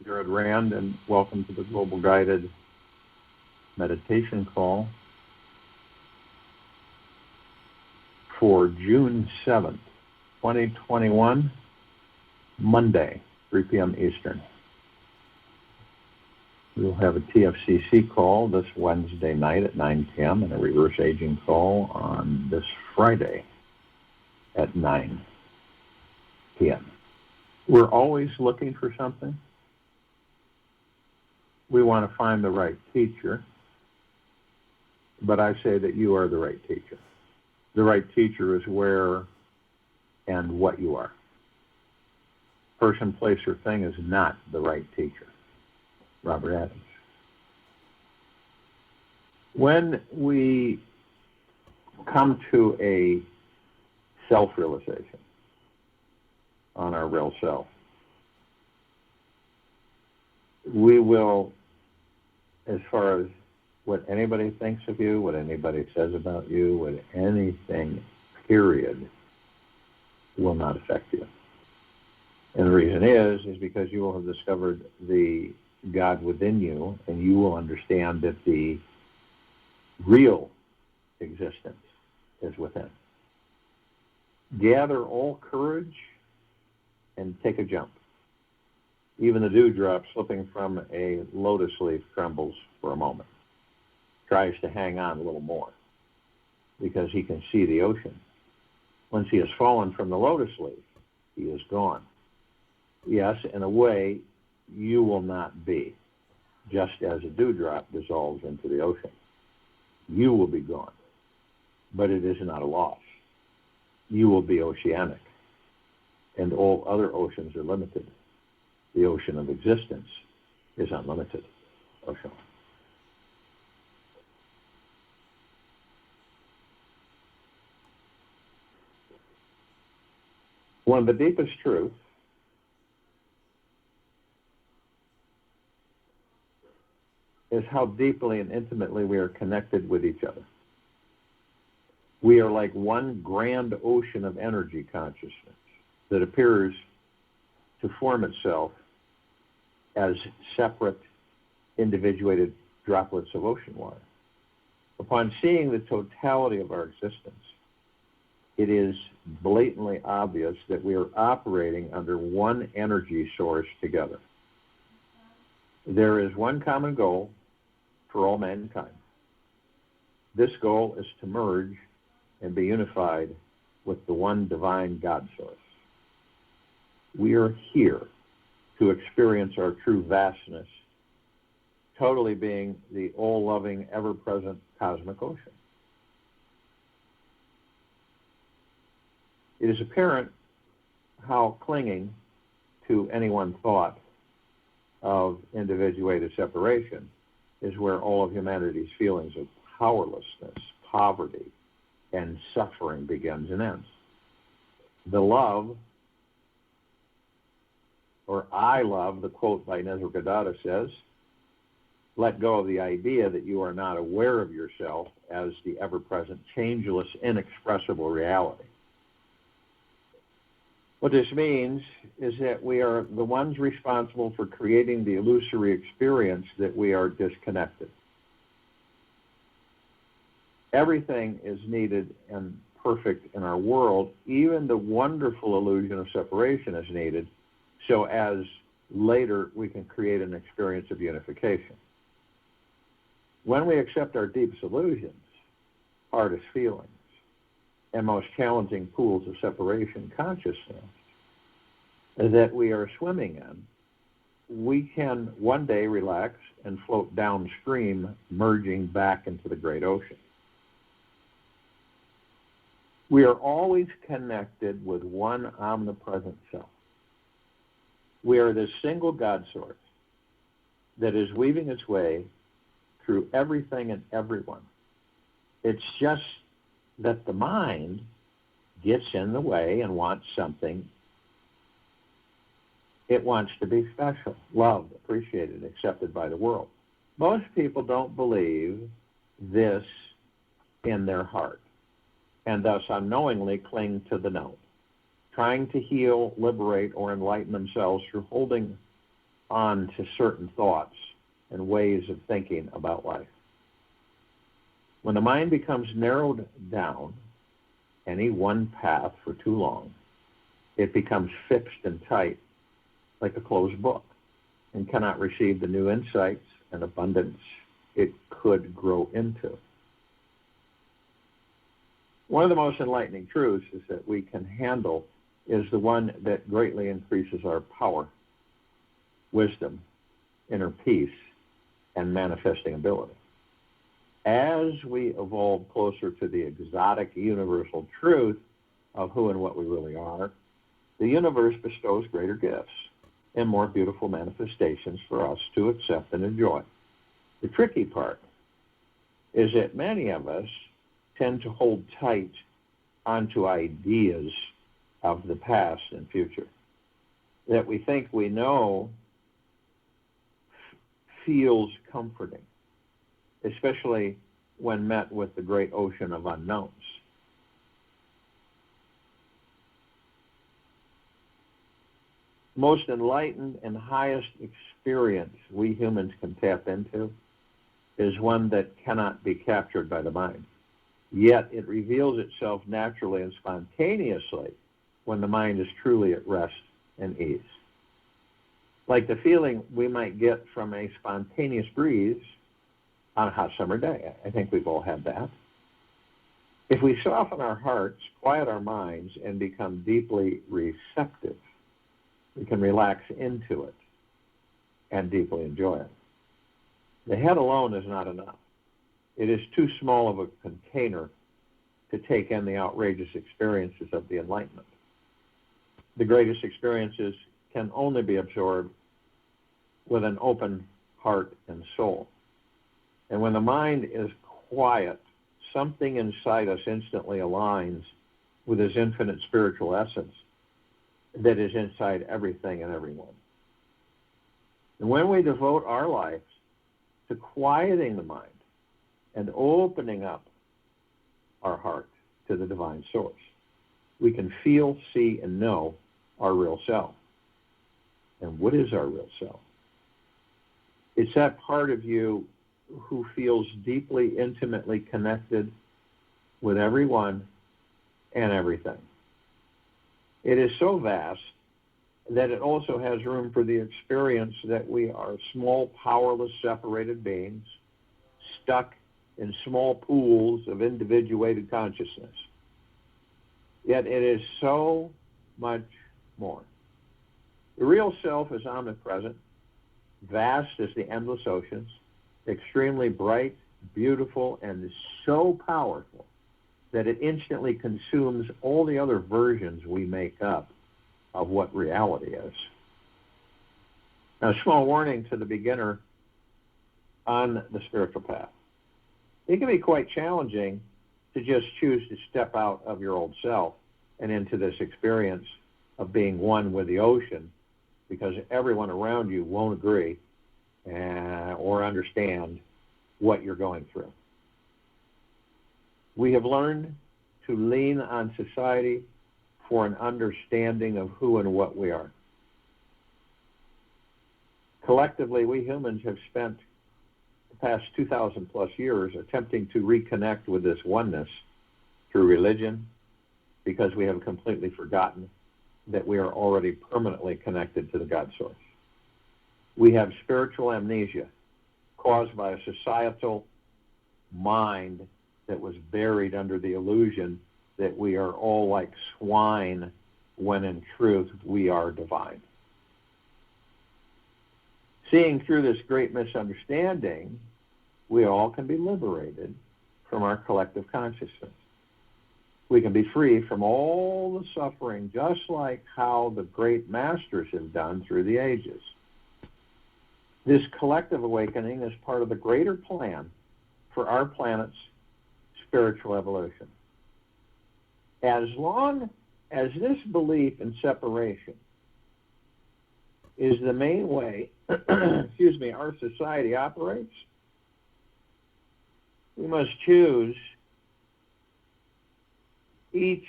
Jared Rand, and welcome to the Global Guided Meditation Call for June 7th, 2021, Monday, 3 p.m. Eastern. We'll have a TFCC call this Wednesday night at 9 p.m. and a reverse aging call on this Friday at 9 p.m. We're always looking for something. We want to find the right teacher, but I say that you are the right teacher. The right teacher is where and what you are. Person, place, or thing is not the right teacher. Robert Adams. When we come to a self-realization on our real self, we will, as far as what anybody thinks of you, what anybody says about you, what anything, period, will not affect you. And the reason is because you will have discovered the God within you, and you will understand that the real existence is within. Gather all courage and take a jump. Even the dewdrop slipping from a lotus leaf trembles for a moment, tries to hang on a little more because he can see the ocean. Once he has fallen from the lotus leaf, he is gone. Yes, in a way, you will not be, just as a dewdrop dissolves into the ocean. You will be gone, but it is not a loss. You will be oceanic, and all other oceans are limited. The ocean of existence is unlimited ocean. One of the deepest truths is how deeply and intimately we are connected with each other. We are like one grand ocean of energy consciousness that appears to form itself as separate, individuated droplets of ocean water. Upon seeing the totality of our existence, it is blatantly obvious that we are operating under one energy source together. There is one common goal for all mankind. This goal is to merge and be unified with the one divine God source. We are here to experience our true vastness, totally being the all-loving, ever-present cosmic ocean. It is apparent how clinging to any one thought of individuated separation is where all of humanity's feelings of powerlessness, poverty, and suffering begins and ends. The love, or I love, the quote by Nestor-Gadada says, let go of the idea that you are not aware of yourself as the ever-present, changeless, inexpressible reality. What this means is that we are the ones responsible for creating the illusory experience that we are disconnected. Everything is needed and perfect in our world. Even the wonderful illusion of separation is needed, so as later we can create an experience of unification. When we accept our deepest illusions, hardest feelings, and most challenging pools of separation consciousness that we are swimming in, we can one day relax and float downstream, merging back into the great ocean. We are always connected with one omnipresent self. We are this single God source that is weaving its way through everything and everyone. It's just that the mind gets in the way and wants something. It wants to be special, loved, appreciated, accepted by the world. Most people don't believe this in their heart, and thus unknowingly cling to the no, trying to heal, liberate, or enlighten themselves through holding on to certain thoughts and ways of thinking about life. When the mind becomes narrowed down, any one path for too long, it becomes fixed and tight, like a closed book, and cannot receive the new insights and abundance it could grow into. One of the most enlightening truths is that we can handle is the one that greatly increases our power, wisdom, inner peace, and manifesting ability. As we evolve closer to the exotic universal truth of who and what we really are, the universe bestows greater gifts and more beautiful manifestations for us to accept and enjoy. The tricky part is that many of us tend to hold tight onto ideas of the past and future that we think we know feels comforting, especially when met with the great ocean of unknowns. Most enlightened and highest experience we humans can tap into is one that cannot be captured by the mind. Yet it reveals itself naturally and spontaneously when the mind is truly at rest and ease. Like the feeling we might get from a spontaneous breeze on a hot summer day. I think we've all had that. If we soften our hearts, quiet our minds, and become deeply receptive, we can relax into it and deeply enjoy it. The head alone is not enough. It is too small of a container to take in the outrageous experiences of the enlightenment. The greatest experiences can only be absorbed with an open heart and soul. And when the mind is quiet, something inside us instantly aligns with His infinite spiritual essence that is inside everything and everyone. And when we devote our lives to quieting the mind and opening up our heart to the divine source, we can feel, see, and know our real self. And what is our real self? It's that part of you who feels deeply, intimately connected with everyone and everything. It is so vast that it also has room for the experience that we are small, powerless, separated beings stuck in small pools of individuated consciousness. Yet it is so much more. The real self is omnipresent, vast as the endless oceans, extremely bright, beautiful, and so powerful that it instantly consumes all the other versions we make up of what reality is. Now, a small warning to the beginner on the spiritual path. It can be quite challenging to just choose to step out of your old self and into this experience of being one with the ocean, because everyone around you won't agree or understand what you're going through. We have learned to lean on society for an understanding of who and what we are. Collectively, we humans have spent the past 2,000 plus years attempting to reconnect with this oneness through religion, because we have completely forgotten that we are already permanently connected to the God source. We have spiritual amnesia caused by a societal mind that was buried under the illusion that we are all like swine, when in truth we are divine. Seeing through this great misunderstanding, we all can be liberated from our collective consciousness. We can be free from all the suffering, just like how the great masters have done through the ages. This collective awakening is part of the greater plan for our planet's spiritual evolution. As long as this belief in separation is the main way, our society operates, we must choose each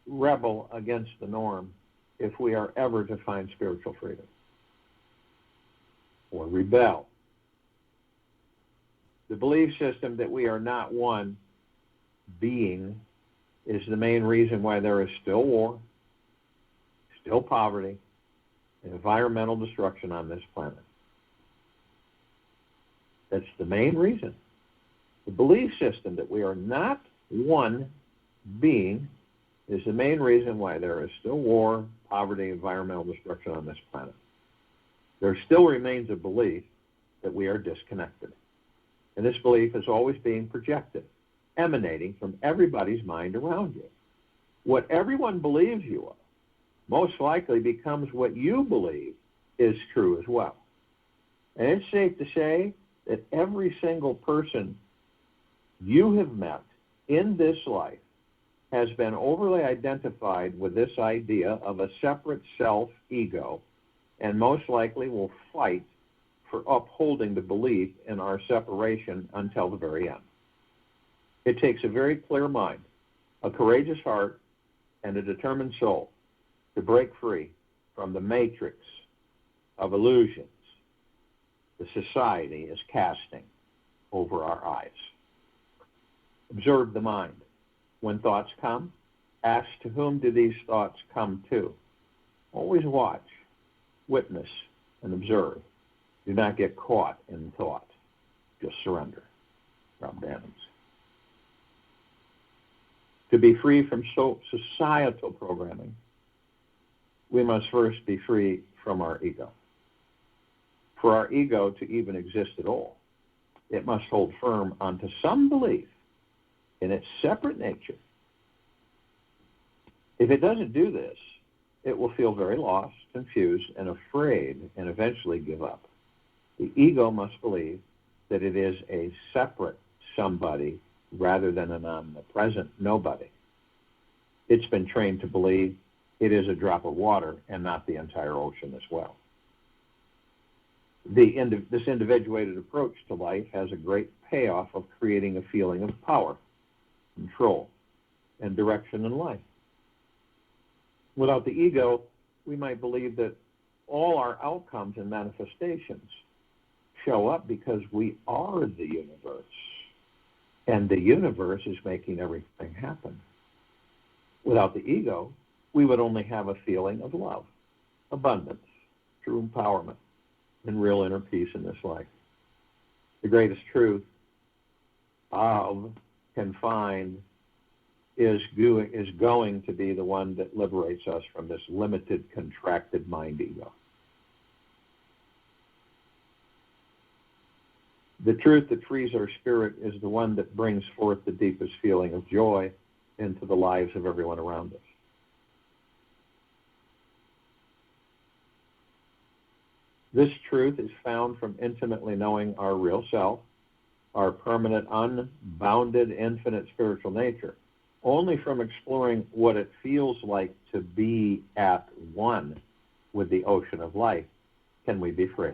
rebel against the norm if we are ever to find spiritual freedom. or rebel. The belief system that we are not one being is the main reason why there is still war, still poverty, and environmental destruction on this planet. That's the main reason. The belief system that we are not one being is the main reason why there is still war, poverty, environmental destruction on this planet. There still remains a belief that we are disconnected. And this belief is always being projected, emanating from everybody's mind around you. What everyone believes you are most likely becomes what you believe is true as well. And it's safe to say that every single person you have met in this life has been overly identified with this idea of a separate self-ego, and most likely will fight for upholding the belief in our separation until the very end. It takes a very clear mind, a courageous heart, and a determined soul to break free from the matrix of illusions the society is casting over our eyes. Observe the mind. When thoughts come, ask, to whom do these thoughts come to? Always watch, witness, and observe. Do not get caught in thought. Just surrender. Rob Dannings. To be free from societal programming, we must first be free from our ego. For our ego to even exist at all, it must hold firm onto some belief in its separate nature. If it doesn't do this, it will feel very lost, confused, and afraid, and eventually give up. The ego must believe that it is a separate somebody rather than an omnipresent nobody. It's been trained to believe it is a drop of water and not the entire ocean as well. This individuated approach to life has a great payoff of creating a feeling of power, control, and direction in life. Without the ego, we might believe that all our outcomes and manifestations show up because we are the universe, and the universe is making everything happen. Without the ego, we would only have a feeling of love, abundance, true empowerment, and real inner peace in this life. The greatest truth of can find is going to be the one that liberates us from this limited, contracted mind ego. The truth that frees our spirit is the one that brings forth the deepest feeling of joy into the lives of everyone around us. This truth is found from intimately knowing our real self, our permanent, unbounded, infinite spiritual nature. Only from exploring what it feels like to be at one with the ocean of life can we be free.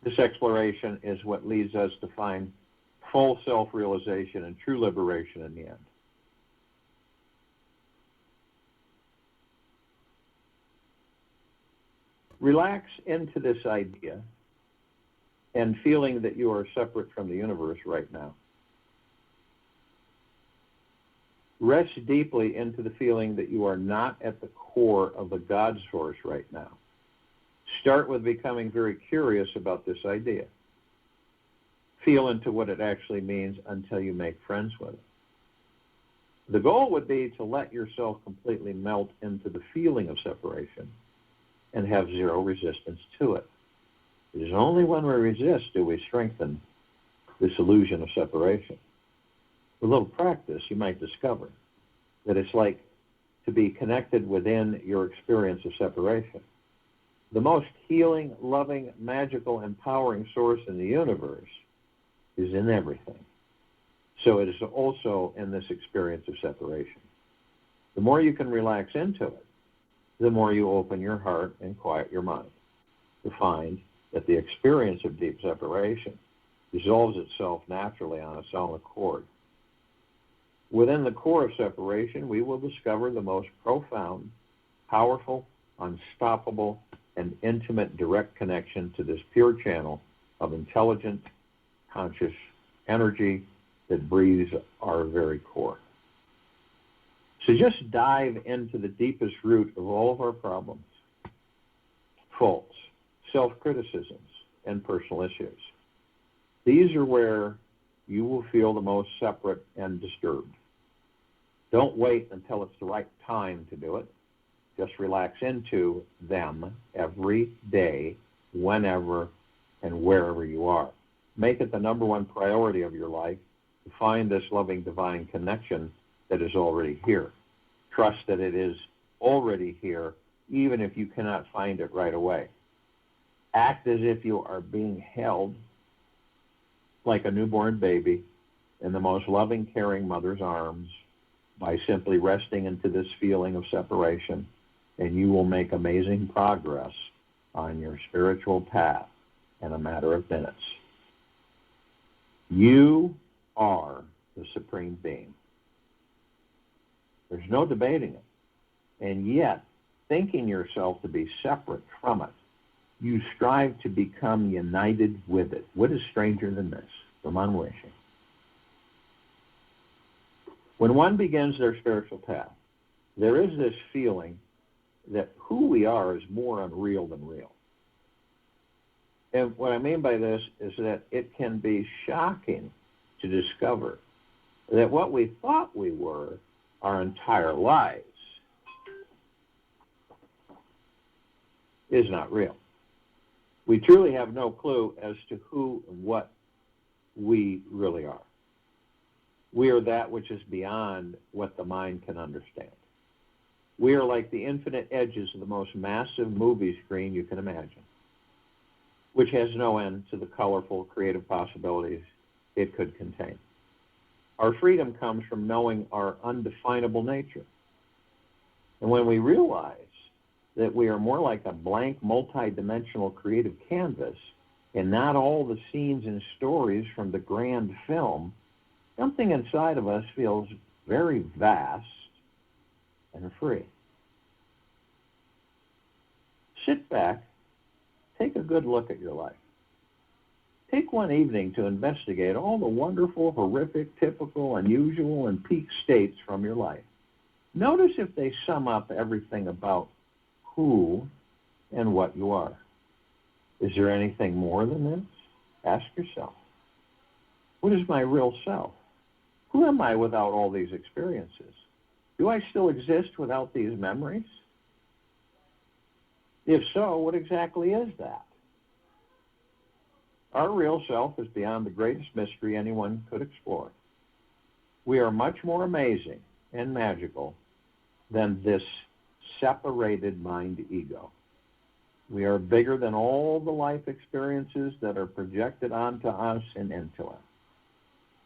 This exploration is what leads us to find full self-realization and true liberation in the end. Relax into this idea and feeling that you are separate from the universe right now. Rest deeply into the feeling that you are not at the core of the God source right now. Start with becoming very curious about this idea. Feel into what it actually means until you make friends with it. The goal would be to let yourself completely melt into the feeling of separation and have zero resistance to it. It is only when we resist do we strengthen this illusion of separation. With a little practice, you might discover that it's like to be connected within your experience of separation. The most healing, loving, magical, empowering source in the universe is in everything. So it is also in this experience of separation. The more you can relax into it, the more you open your heart and quiet your mind to find that the experience of deep separation resolves itself naturally on its own accord. Within the core of separation, we will discover the most profound, powerful, unstoppable, and intimate direct connection to this pure channel of intelligent, conscious energy that breathes our very core. So just dive into the deepest root of all of our problems: faults, self-criticisms, and personal issues. These are where you will feel the most separate and disturbed. Don't wait until it's the right time to do it. Just relax into them every day, whenever and wherever you are. Make it the number one priority of your life to find this loving divine connection that is already here. Trust that it is already here, even if you cannot find it right away. Act as if you are being held like a newborn baby in the most loving, caring mother's arms by simply resting into this feeling of separation, and you will make amazing progress on your spiritual path in a matter of minutes. You are the Supreme Being. There's no debating it. And yet, thinking yourself to be separate from it, you strive to become united with it. What is stranger than this? From unwishing. When one begins their spiritual path, there is this feeling that who we are is more unreal than real. And what I mean by this is that it can be shocking to discover that what we thought we were our entire lives is not real. We truly have no clue as to who and what we really are. We are that which is beyond what the mind can understand. We are like the infinite edges of the most massive movie screen you can imagine, which has no end to the colorful, creative possibilities it could contain. Our freedom comes from knowing our undefinable nature. And when we realize that we are more like a blank, multi-dimensional creative canvas and not all the scenes and stories from the grand film, something inside of us feels very vast and free. Sit back, take a good look at your life. Take one evening to investigate all the wonderful, horrific, typical, unusual, and peak states from your life. Notice if they sum up everything about who and what you are. Is there anything more than this? Ask yourself, what is my real self? Who am I without all these experiences? Do I still exist without these memories? If so, what exactly is that? Our real self is beyond the greatest mystery anyone could explore. We are much more amazing and magical than this separated mind ego. We are bigger than all the life experiences that are projected onto us and into us.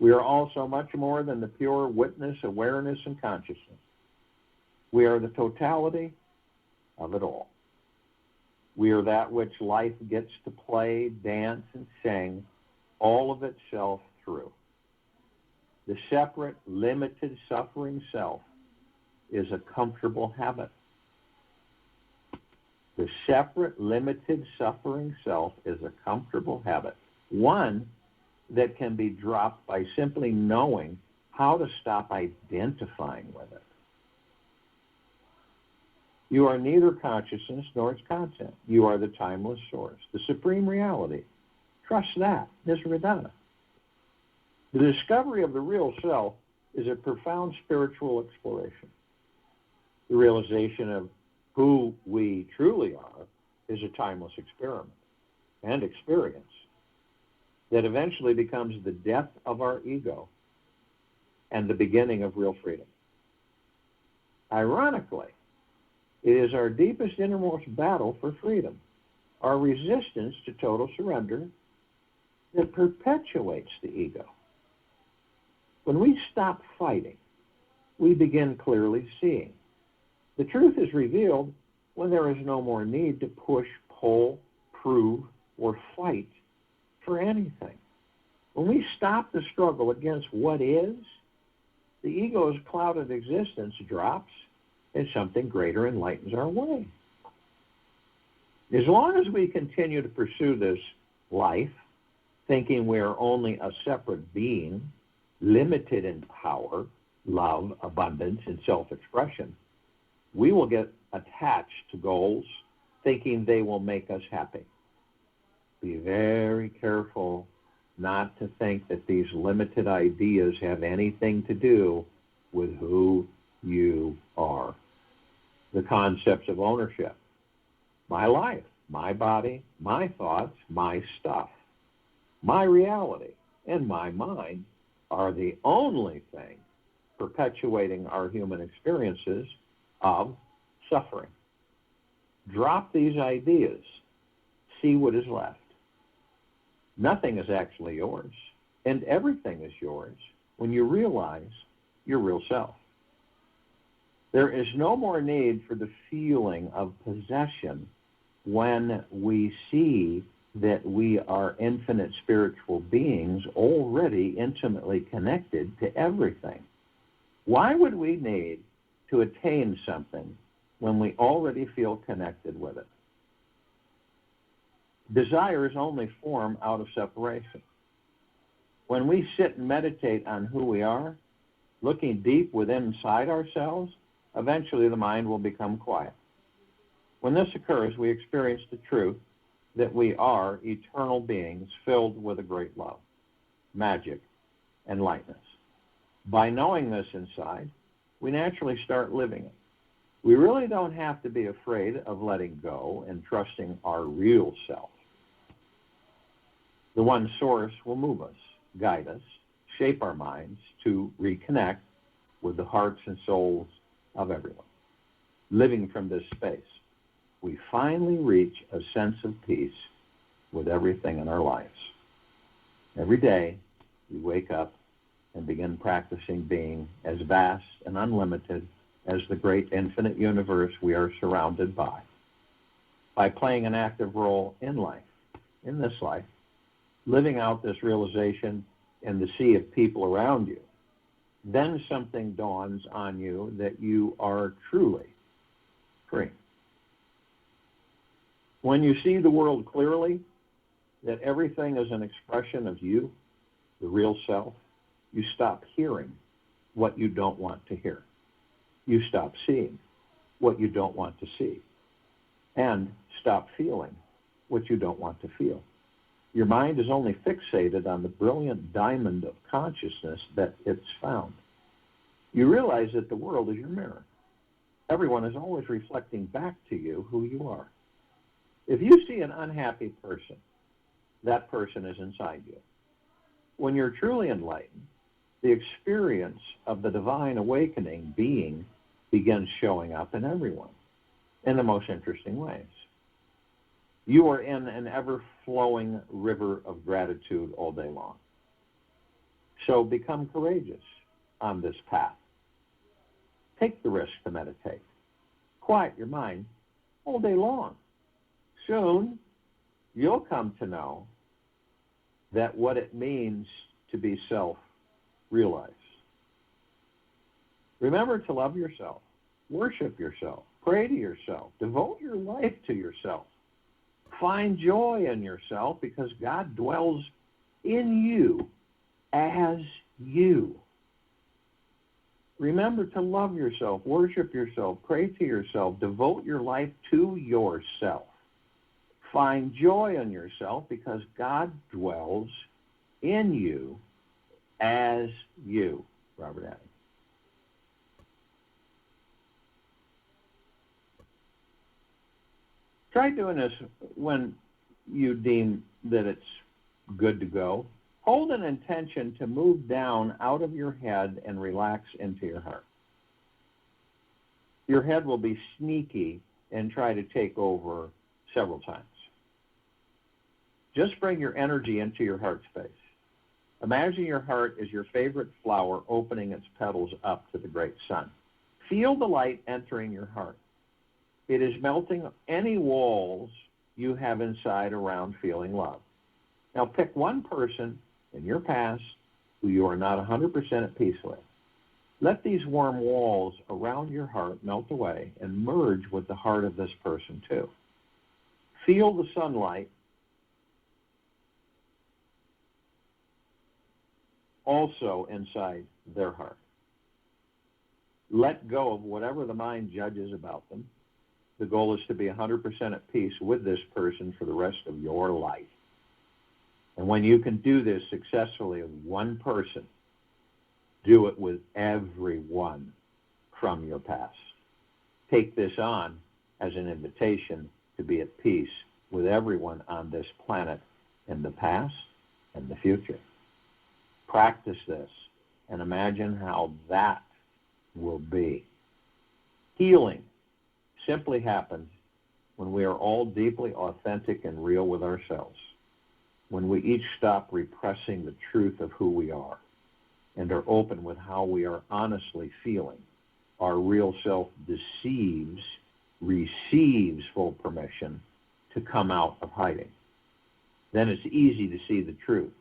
We are also much more than the pure witness, awareness, and consciousness. We are the totality of it all. We are that which life gets to play, dance, and sing all of itself through. The separate, limited, suffering self is a comfortable habit. The separate, limited, suffering self is a comfortable habit, one that can be dropped by simply knowing how to stop identifying with it. You are neither consciousness nor its content. You are the timeless source, the supreme reality. Trust that. Nisradana. The discovery of the real self is a profound spiritual exploration. The realization of who we truly are is a timeless experiment and experience that eventually becomes the death of our ego and the beginning of real freedom. Ironically, it is our deepest innermost battle for freedom, our resistance to total surrender, that perpetuates the ego. When we stop fighting, we begin clearly seeing. The truth is revealed when there is no more need to push, pull, prove, or fight for anything. When we stop the struggle against what is, the ego's clouded existence drops and something greater enlightens our way. As long as we continue to pursue this life, thinking we are only a separate being, limited in power, love, abundance, and self-expression, we will get attached to goals, thinking they will make us happy. Be very careful not to think that these limited ideas have anything to do with who you are. The concepts of ownership. My life, my body, my thoughts, my stuff, my reality, and my mind are the only thing perpetuating our human experiences of suffering. Drop these ideas. See what is left. Nothing is actually yours, and everything is yours when you realize your real self. There is no more need for the feeling of possession when we see that we are infinite spiritual beings already intimately connected to everything. Why would we need to attain something when we already feel connected with it? Desires only form out of separation. When we sit and meditate on who we are, looking deep within inside ourselves, eventually the mind will become quiet. When this occurs, we experience the truth that we are eternal beings filled with a great love, magic, and lightness. By knowing this inside, we naturally start living it. We really don't have to be afraid of letting go and trusting our real self. The one source will move us, guide us, shape our minds to reconnect with the hearts and souls of everyone. Living from this space, we finally reach a sense of peace with everything in our lives. Every day, we wake up and begin practicing being as vast and unlimited as the great infinite universe we are surrounded by. By playing an active role in life, in this life, living out this realization in the sea of people around you, then something dawns on you that you are truly free. When you see the world clearly, that everything is an expression of you, the real self, you stop hearing what you don't want to hear. You stop seeing what you don't want to see. And stop feeling what you don't want to feel. Your mind is only fixated on the brilliant diamond of consciousness that it's found. You realize that the world is your mirror. Everyone is always reflecting back to you who you are. If you see an unhappy person, that person is inside you. When you're truly enlightened, the experience of the divine awakening being begins showing up in everyone in the most interesting ways. You are in an ever-flowing river of gratitude all day long. So become courageous on this path. Take the risk to meditate. Quiet your mind all day long. Soon, you'll come to know that what it means to be self-realized. Remember to love yourself, worship yourself, pray to yourself, devote your life to yourself. Find joy in yourself because God dwells in you as you. Remember to love yourself, worship yourself, pray to yourself, devote your life to yourself. Find joy in yourself because God dwells in you as you. Robert Adams. Try doing this when you deem that it's good to go. Hold an intention to move down out of your head and relax into your heart. Your head will be sneaky and try to take over several times. Just bring your energy into your heart space. Imagine your heart is your favorite flower opening its petals up to the great sun. Feel the light entering your heart. It is melting any walls you have inside around feeling love. Now pick one person in your past who you are not 100% at peace with. Let these warm walls around your heart melt away and merge with the heart of this person too. Feel the sunlight also inside their heart. Let go of whatever the mind judges about them. The goal is to be 100% at peace with this person for the rest of your life. And when you can do this successfully with one person, do it with everyone from your past. Take this on as an invitation to be at peace with everyone on this planet in the past and the future. Practice this and imagine how that will be. Healing simply happens when we are all deeply authentic and real with ourselves, when we each stop repressing the truth of who we are and are open with how we are honestly feeling. Our real self receives full permission to come out of hiding. Then it's easy to see the truth.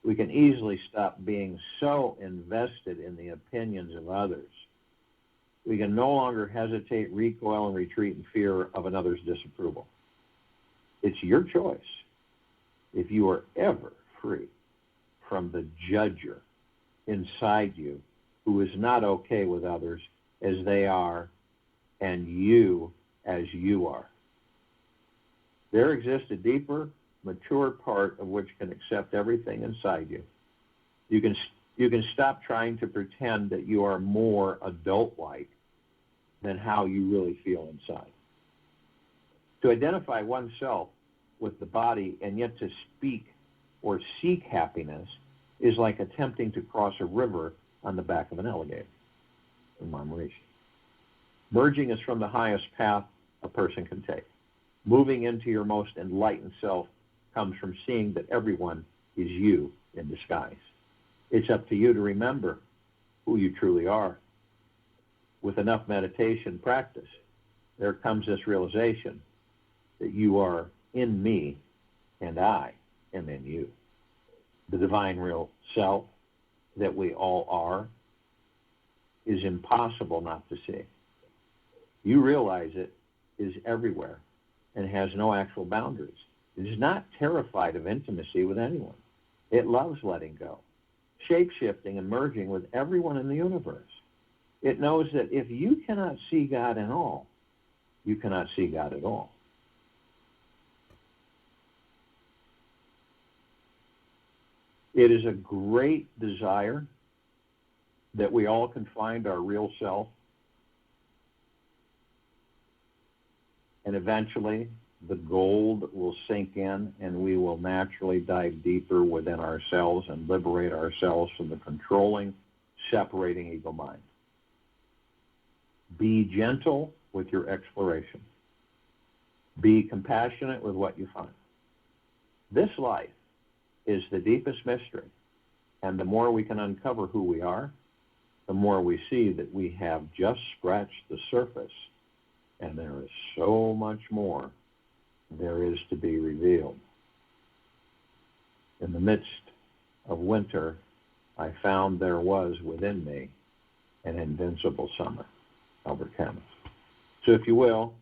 We can easily stop being so invested in the opinions of others. We can no longer hesitate, recoil, and retreat in fear of another's disapproval. It's your choice if you are ever free from the judger inside you who is not okay with others as they are and you as you are. There exists a deeper, mature part of which can accept everything inside you. You can stop trying to pretend that you are more adult-like than how you really feel inside. To identify oneself with the body and yet to speak or seek happiness is like attempting to cross a river on the back of an alligator. Merging is from the highest path a person can take. Moving into your most enlightened self comes from seeing that everyone is you in disguise. It's up to you to remember who you truly are. With enough meditation practice, there comes this realization that you are in me and I am in you. The divine real self that we all are is impossible not to see. You realize it is everywhere and has no actual boundaries. It is not terrified of intimacy with anyone. It loves letting go, shape-shifting and merging with everyone in the universe. It knows that if you cannot see God in all, you cannot see God at all. It is a great desire that we all can find our real self, and eventually the gold will sink in and we will naturally dive deeper within ourselves and liberate ourselves from the controlling, separating ego mind. Be gentle with your exploration. Be compassionate with what you find. This life is the deepest mystery, and the more we can uncover who we are, the more we see that we have just scratched the surface, and there is so much more there is to be revealed. In the midst of winter, I found there was within me an invincible summer. Albert Camus. So if you will,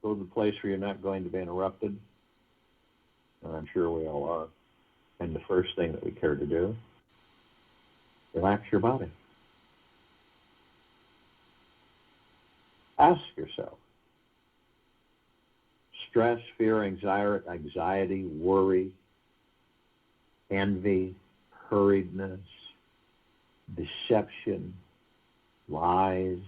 go to the place where you're not going to be interrupted, and I'm sure we all are. And the first thing that we care to do, relax your body. Ask yourself, stress, fear, anxiety, worry, envy, hurriedness, deception, lies,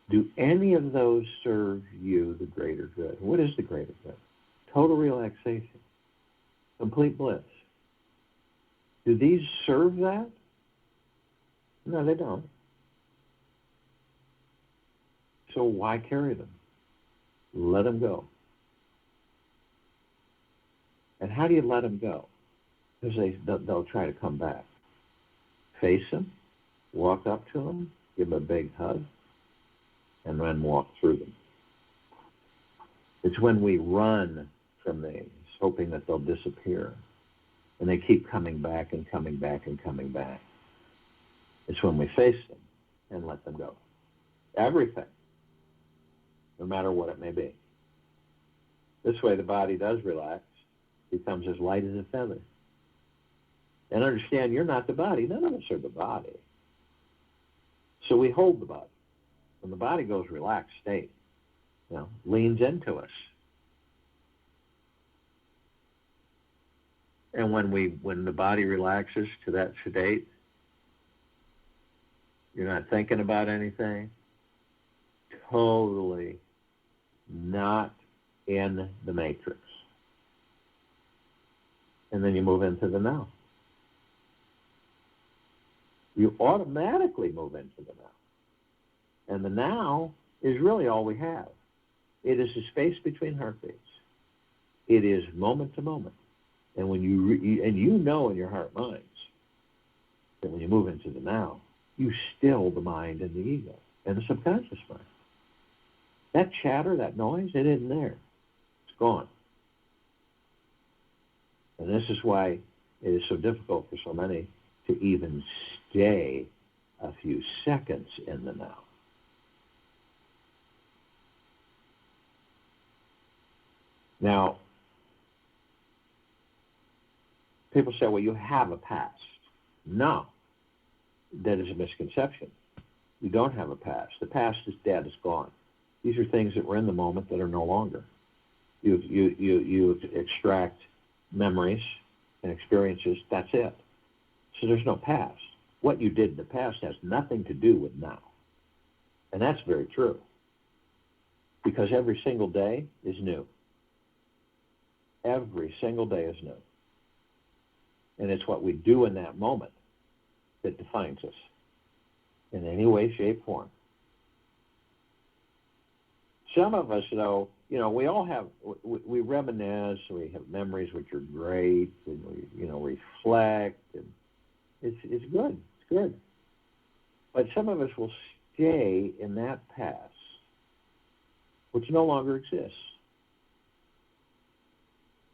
do any of those serve you the greater good? What is the greater good? Total relaxation, complete bliss. Do these serve that? No, they don't. So why carry them? Let them go. And how do you let them go? Because they'll try to come back. Face them, walk up to them, give them a big hug, and then walk through them. It's when we run from these, hoping that they'll disappear, and they keep coming back and coming back and coming back. It's when we face them and let them go. Everything, no matter what it may be. This way the body does relax, becomes as light as a feather. And understand, you're not the body. None of us are the body. So we hold the body. When the body goes relaxed state, leans into us. And when the body relaxes to that state, you're not thinking about anything, totally not in the matrix. And then you move into the now. You automatically move into the now. And the now is really all we have. It is the space between heartbeats. It is moment to moment. And when you know in your heart minds that when you move into the now, you still the mind and the ego and the subconscious mind. That chatter, that noise, it isn't there. It's gone. And this is why it is so difficult for so many to even stay a few seconds in the now. Now, people say, well, you have a past. No, that is a misconception. You don't have a past. The past is dead, it's gone. These are things that were in the moment that are no longer. You extract memories and experiences, that's it. So there's no past. What you did in the past has nothing to do with now. And that's very true. Because every single day is new. Every single day is new. And it's what we do in that moment that defines us in any way, shape, form. Some of us, though, we all have, we reminisce, we have memories which are great, and we, reflect, and it's good, it's good. But some of us will stay in that past, which no longer exists.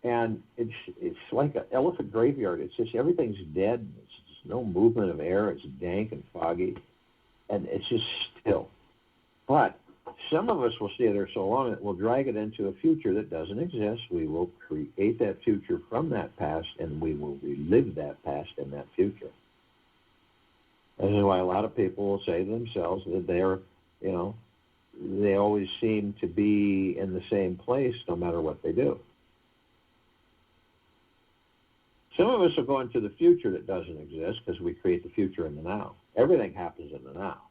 And it's like an elephant graveyard. It's just everything's dead. It's just no movement of air. It's dank and foggy, and it's just still. But some of us will stay there so long that we'll drag it into a future that doesn't exist. We will create that future from that past, and we will relive that past in that future. This is why a lot of people will say to themselves that they're, they always seem to be in the same place no matter what they do. Some of us are going to the future that doesn't exist because we create the future in the now. Everything happens in the now.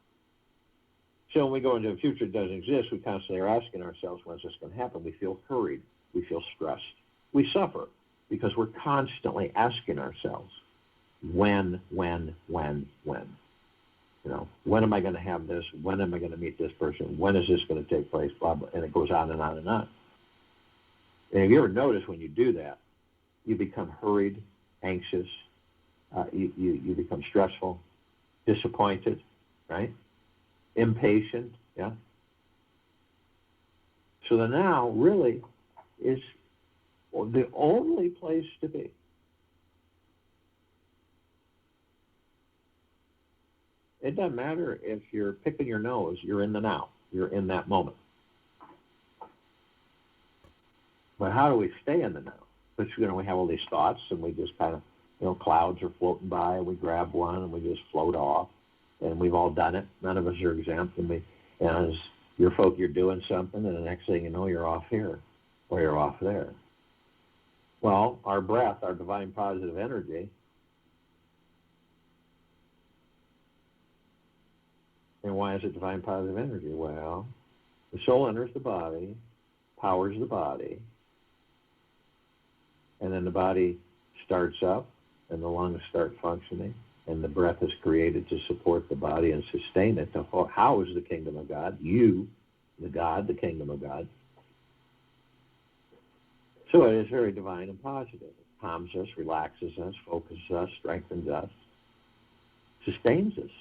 So when we go into a future that doesn't exist, we constantly are asking ourselves, when's this going to happen? We feel hurried. We feel stressed. We suffer because we're constantly asking ourselves, when? When am I going to have this? When am I going to meet this person? When is this going to take place? Blah, blah, and it goes on and on and on. And have you ever noticed when you do that, you become hurried, anxious, you become stressful, disappointed, right? Impatient, yeah? So the now really is the only place to be. It doesn't matter if you're picking your nose, you're in the now. You're in that moment. But how do we stay in the now? Because, we have all these thoughts, and we just kind of, clouds are floating by, and we grab one, and we just float off. And we've all done it. None of us are exempt. And as you're doing something, and the next thing you know, you're off here, or you're off there. Well, our breath, our divine positive energy, and why is it divine positive energy? Well, the soul enters the body, powers the body, and then the body starts up, and the lungs start functioning, and the breath is created to support the body and sustain it, to house the kingdom of God, you, the God, the kingdom of God. So it is very divine and positive. It calms us, relaxes us, focuses us, strengthens us, sustains us.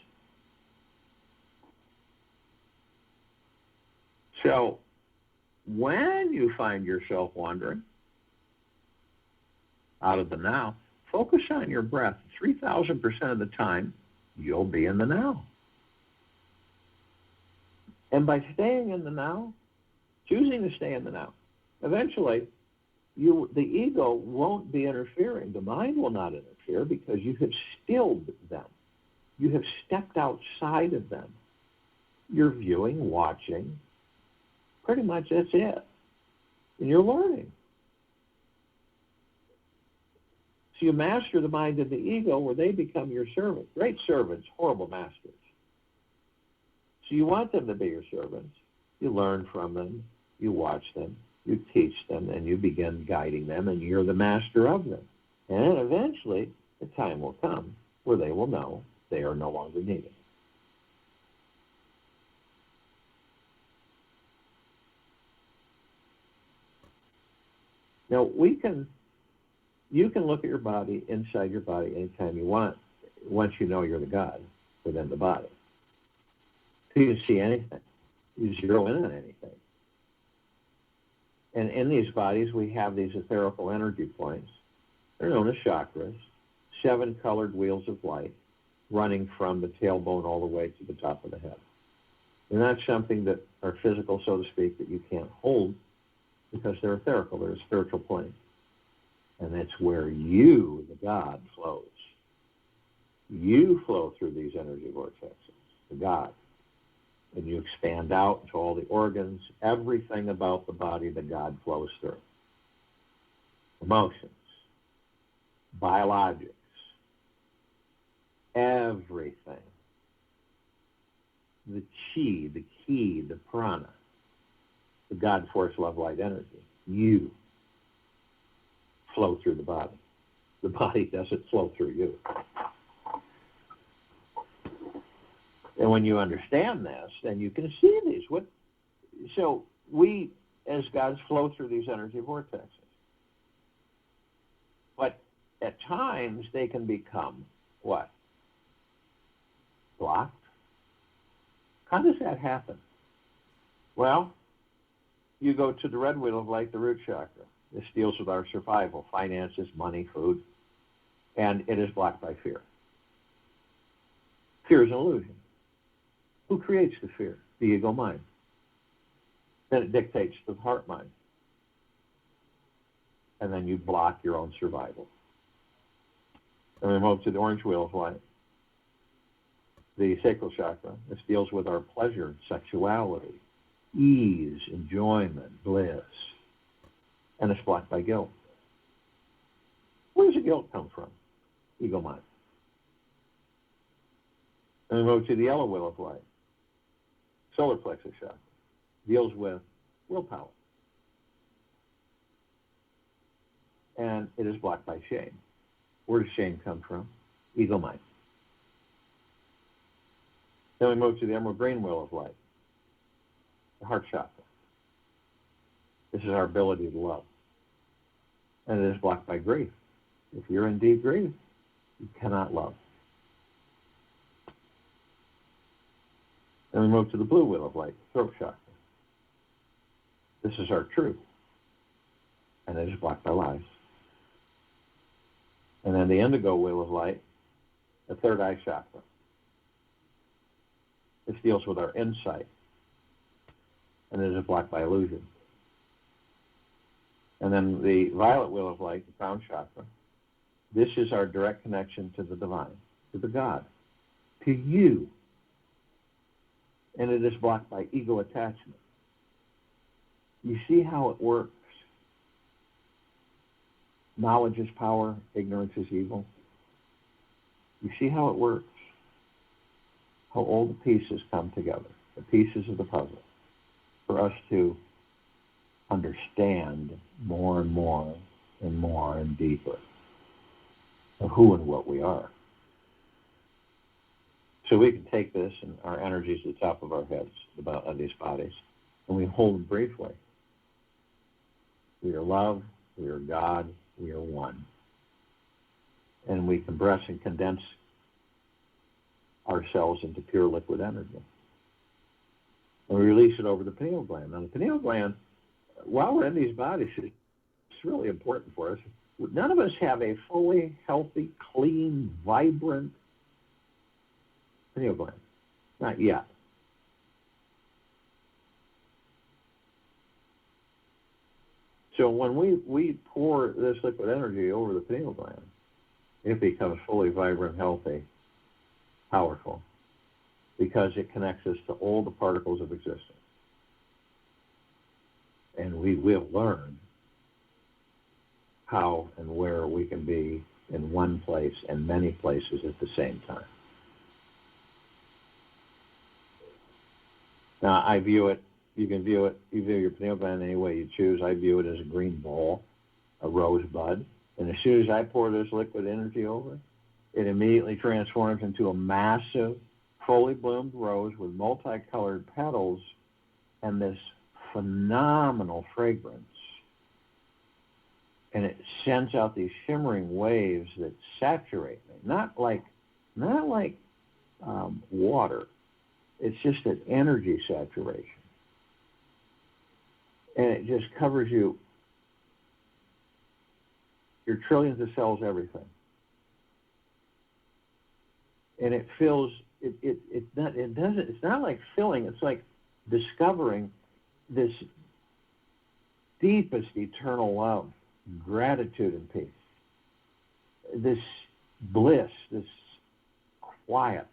So when you find yourself wandering out of the now, focus on your breath. 3,000% of the time, you'll be in the now. And by staying in the now, choosing to stay in the now, eventually the ego won't be interfering. The mind will not interfere because you have stilled them. You have stepped outside of them. You're viewing, watching. Pretty much that's it. And you're learning. So you master the mind and the ego where they become your servants. Great servants, horrible masters. So you want them to be your servants. You learn from them. You watch them. You teach them. And you begin guiding them. And you're the master of them. And eventually, the time will come where they will know they are no longer needed. Now, you can look at your body, inside your body, anytime you want, once you know you're the God within the body. So you can see anything. You zero in on anything. And in these bodies, we have these etherical energy points. They're known as chakras, 7 colored wheels of light running from the tailbone all the way to the top of the head. They're not something that are physical, so to speak, that you can't hold because they're etherical. They're a spiritual plane. And that's where you, the God, flows. You flow through these energy vortexes, the God. And you expand out into all the organs, everything about the body that God flows through. Emotions, biologics, everything. The chi, the ki, the prana, the God force, love, light, energy. You flow through the body. The body doesn't flow through you. And when you understand this, then you can see these. So we, as gods, flow through these energy vortexes. But at times, they can become what? Blocked? How does that happen? Well, you go to the red wheel of light, the root chakra. This deals with our survival, finances, money, food, and it is blocked by fear. Fear is an illusion. Who creates the fear? The ego mind. Then it dictates the heart mind. And then you block your own survival. And we move to the orange wheel of light, the sacral chakra. This deals with our pleasure, sexuality, ease, enjoyment, bliss. And it's blocked by guilt. Where does the guilt come from? Ego mind. And we move to the yellow wheel of light, solar plexus chakra. Deals with willpower. And it is blocked by shame. Where does shame come from? Ego mind. Then we move to the emerald green wheel of light, the heart chakra. This is our ability to love. And it is blocked by grief. If you're in deep grief, you cannot love. Then we move to the blue wheel of light, the throat chakra. This is our truth. And it is blocked by lies. And then the indigo wheel of light, the third eye chakra. This deals with our insight. And it is blocked by illusion. And then the violet wheel of light, the crown chakra. This is our direct connection to the divine, to the God, to you. And it is blocked by ego attachment. You see how it works? Knowledge is power, ignorance is evil. You see how it works? How all the pieces come together, the pieces of the puzzle, for us to understand more and more and more and deeper of who and what we are. So we can take this and our energies at the top of our heads, of these bodies, and we hold them briefly. We are love, we are God, we are one. And we compress and condense ourselves into pure liquid energy. And we release it over the pineal gland. Now the pineal gland, while we're in these bodies, it's really important for us. None of us have a fully healthy, clean, vibrant pineal gland. Not yet. So when we pour this liquid energy over the pineal gland, it becomes fully vibrant, healthy, powerful, because it connects us to all the particles of existence. And we will learn how and where we can be in one place and many places at the same time. Now, I view it, you view your pineal gland any way you choose. I view it as a green ball, a rosebud. And as soon as I pour this liquid energy over, it immediately transforms into a massive, fully bloomed rose with multicolored petals and this phenomenal fragrance. And it sends out these shimmering waves that saturate me, not like water. It's just an energy saturation. And it just covers you, your trillions of cells, everything. And it fills, it's not like filling, it's like discovering this deepest eternal love, gratitude and peace, this bliss, this quiet,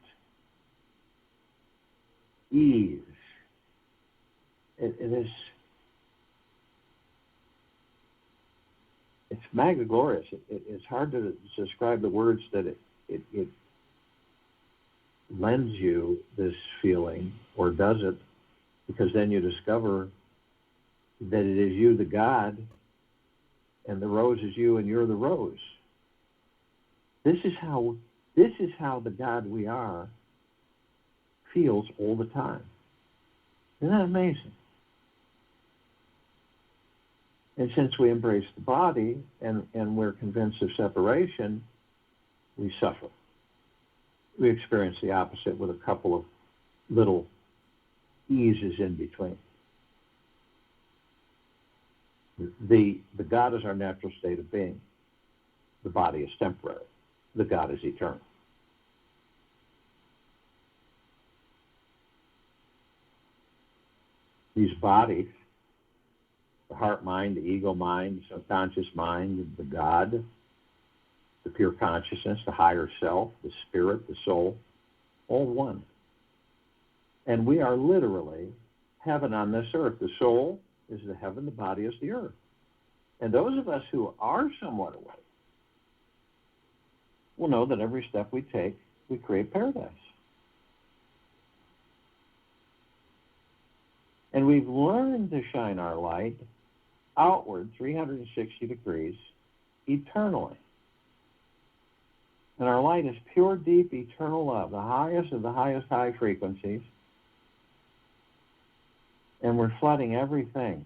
ease. It is, it's magna glorious. It's hard to describe the words that it lends you this feeling, or does it, because then you discover that it is you, the God, and the rose is you, and you're the rose. This is how the God we are feels all the time. Isn't that amazing? And since we embrace the body and we're convinced of separation, we suffer. We experience the opposite with a couple of little eases in between. The God is our natural state of being. The body is temporary. The God is eternal. These bodies, the heart mind, the ego mind, the subconscious mind, the God, the pure consciousness, the higher self, the spirit, the soul, all one. And we are literally heaven on this earth. The soul is the heaven, the body is the earth. And those of us who are somewhat awake will know that every step we take, we create paradise. And we've learned to shine our light outward 360 degrees eternally. And our light is pure, deep, eternal love, the highest of the highest high frequencies. And we're flooding everything,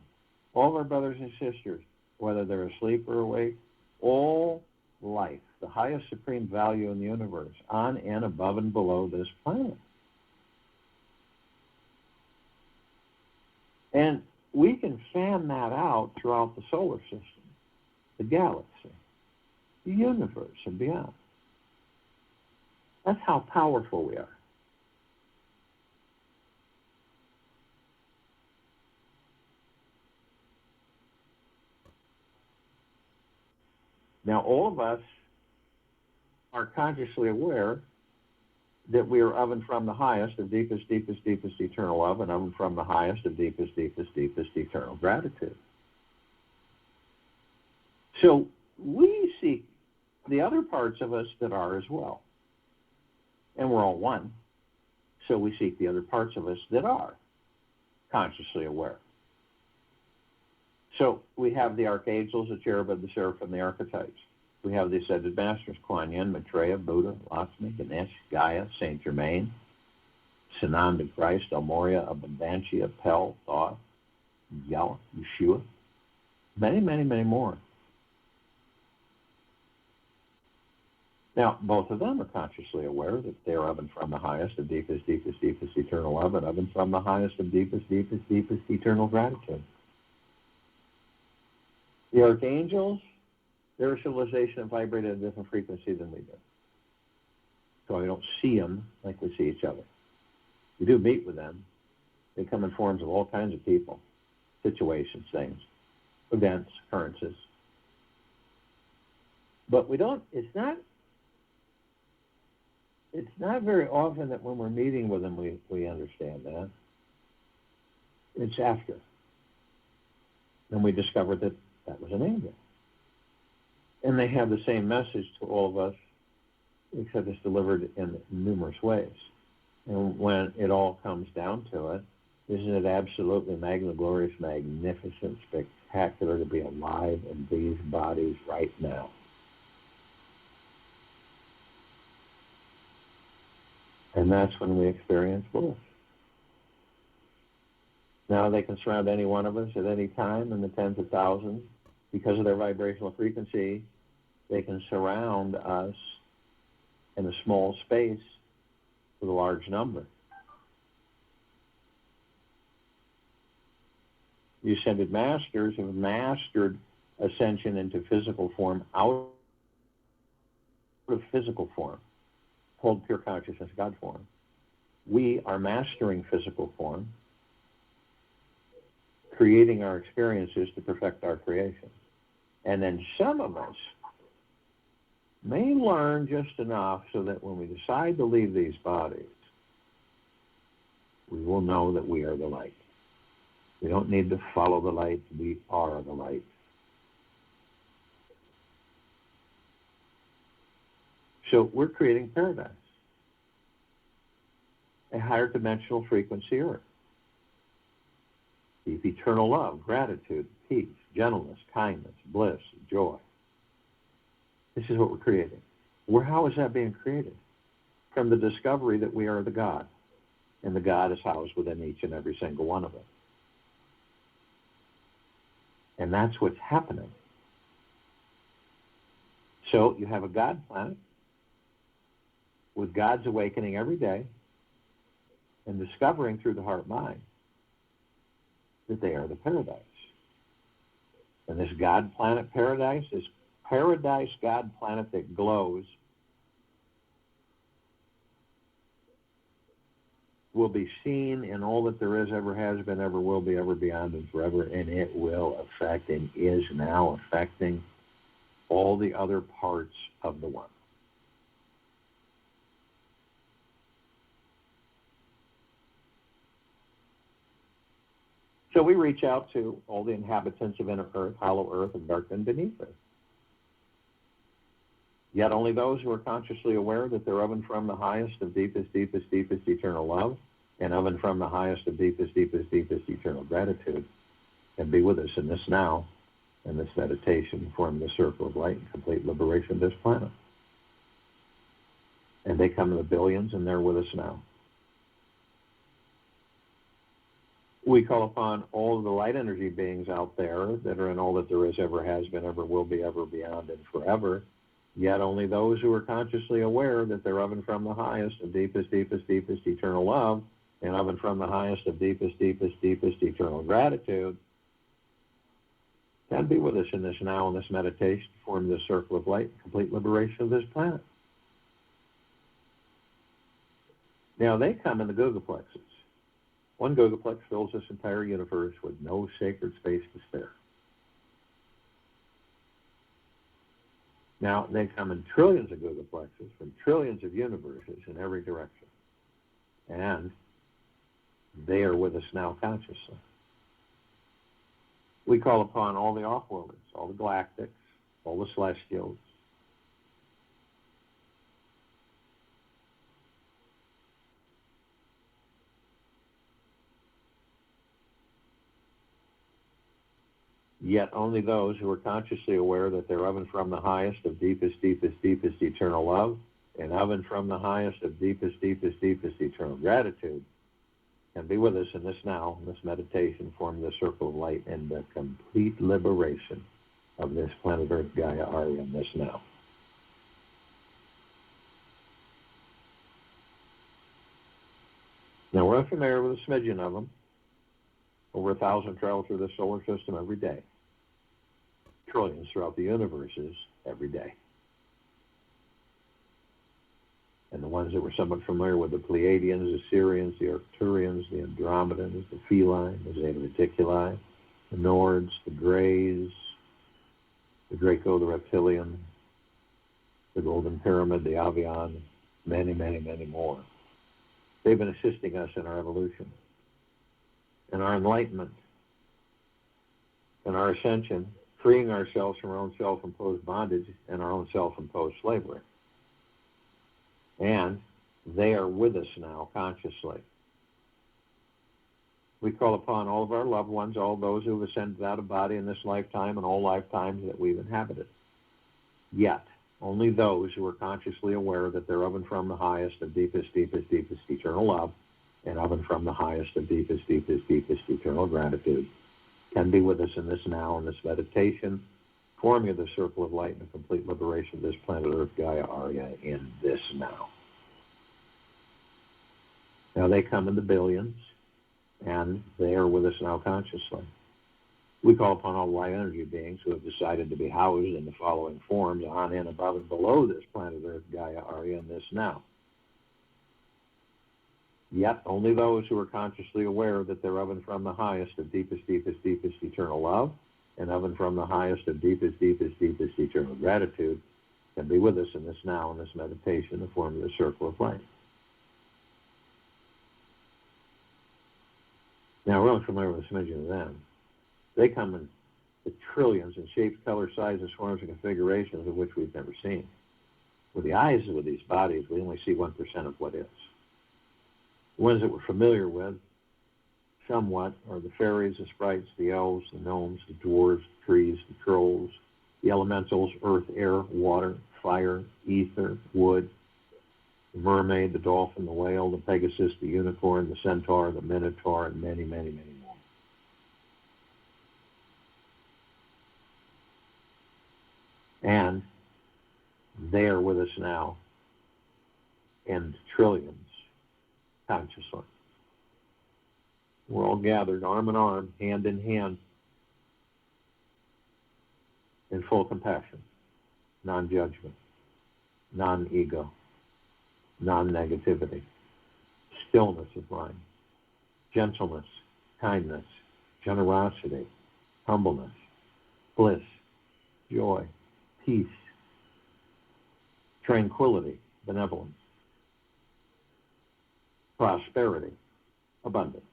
all of our brothers and sisters, whether they're asleep or awake, all life, the highest supreme value in the universe, on and above and below this planet. And we can fan that out throughout the solar system, the galaxy, the universe, and beyond. That's how powerful we are. Now, all of us are consciously aware that we are of and from the highest, of deepest, deepest, deepest eternal love, and of and from the highest, of deepest, deepest, deepest eternal gratitude. So we seek the other parts of us that are as well. And we're all one. So we seek the other parts of us that are consciously aware. So we have the archangels, the cherubim, the seraphim, the archetypes. We have the ascended masters, Kuan Yin, Maitreya, Buddha, Lakshmi, Ganesh, Gaia, Saint Germain, Sananda Christ, El Moria, Abundantia, Appel, Thoth, Yahweh, Yeshua, many, many, many more. Now, both of them are consciously aware that they are of and from the highest, of deepest, deepest, deepest eternal love, and of and from the highest, of deepest, deepest, deepest eternal gratitude. The archangels, they're a civilization that vibrate at a different frequency than we do. So we don't see them like we see each other. We do meet with them. They come in forms of all kinds of people, situations, things. events, occurrences. But it's not very often that when we're meeting with them we understand that. It's after. And we discovered that was an angel. And they have the same message to all of us, except it's delivered in numerous ways. And when it all comes down to it, isn't it absolutely glorious, magnificent, spectacular to be alive in these bodies right now? And that's when we experience bliss. Now they can surround any one of us at any time in the tens of thousands. Because of their vibrational frequency, they can surround us in a small space with a large number. The ascended masters have mastered ascension into physical form, out of physical form, called pure consciousness God form. We are mastering physical form, creating our experiences to perfect our creation. And then some of us may learn just enough so that when we decide to leave these bodies, we will know that we are the light. We don't need to follow the light. We are the light. So we're creating paradise, a higher dimensional frequency earth. Deep eternal love, gratitude, peace, gentleness, kindness, bliss, joy. This is what we're creating. How is that being created? From the discovery that we are the God, and the God is housed within each and every single one of us. And that's what's happening. So you have a God planet with God's awakening every day and discovering through the heart-mind that they are the paradise. And this God planet paradise, this paradise God planet that glows, will be seen in all that there is, ever has been, ever will be, ever beyond, and forever, and it will affect and is now affecting all the other parts of the one. So we reach out to all the inhabitants of inner earth, hollow earth, and darkness beneath it. Yet only those who are consciously aware that they're of and from the highest of deepest, deepest, deepest eternal love, and of and from the highest of deepest, deepest, deepest eternal gratitude, can be with us in this now, in this meditation, form the circle of light and complete liberation of this planet. And they come in the billions, and they're with us now. We call upon all of the light energy beings out there that are in all that there is, ever has been, ever will be, ever beyond, and forever. Yet only those who are consciously aware that they're of and from the highest of deepest, deepest, deepest eternal love, and of and from the highest of deepest, deepest, deepest eternal gratitude, can be with us in this now, in this meditation, form this circle of light, complete liberation of this planet. Now they come in the gogaplexes. One gogaplex fills this entire universe with no sacred space to spare. Now, they come in trillions of gogaplexes from trillions of universes in every direction. And they are with us now consciously. We call upon all the off-worlders, all the galactics, all the celestials, yet only those who are consciously aware that they're of and from the highest of deepest, deepest, deepest eternal love, and of and from the highest of deepest, deepest, deepest eternal gratitude, can be with us in this now, in this meditation, form the circle of light and the complete liberation of this planet Earth Gaia Arya in this now. Now we're familiar with a smidgen of them. Over 1,000 travel through the solar system every day. Trillions throughout the universes every day. And the ones that were somewhat familiar with the Pleiadians, the Sirians, the Arcturians, the Andromedans, the Feline, the Zeta Reticuli, the Nords, the Greys, the Draco, the Reptilian, the Golden Pyramid, the Avian, many, many, many more. They've been assisting us in our evolution, in our enlightenment, in our ascension, freeing ourselves from our own self-imposed bondage and our own self-imposed slavery. And they are with us now consciously. We call upon all of our loved ones, all those who have ascended out of body in this lifetime and all lifetimes that we've inhabited. Yet, only those who are consciously aware that they're of and from the highest of deepest, deepest, deepest eternal love and of and from the highest of deepest, deepest, deepest eternal gratitude can be with us in this now, in this meditation, forming the circle of light and the complete liberation of this planet Earth, Gaia, Arya, in this now. Now they come in the billions, and they are with us now consciously. We call upon all light energy beings who have decided to be housed in the following forms on, in, above, and below this planet Earth, Gaia, Arya, in this now. Yet only those who are consciously aware that they're of and from the highest of deepest, deepest, deepest eternal love and of and from the highest of deepest, deepest, deepest eternal gratitude can be with us in this now, in this meditation, the form of the circle of light. Now, we're only familiar with a smidgen of them. They come in the trillions in shapes, colors, sizes, forms, and configurations of which we've never seen. With the eyes of these bodies, we only see 1% of what is. The ones that we're familiar with, somewhat, are the fairies, the sprites, the elves, the gnomes, the dwarves, the trees, the trolls, the elementals, earth, air, water, fire, ether, wood, the mermaid, the dolphin, the whale, the pegasus, the unicorn, the centaur, the minotaur, and many, many, many more. And they are with us now in trillions, consciously. We're all gathered arm in arm, hand in hand, in full compassion, non-judgment, non-ego, non-negativity, stillness of mind, gentleness, kindness, generosity, humbleness, bliss, joy, peace, tranquility, benevolence, prosperity, abundance.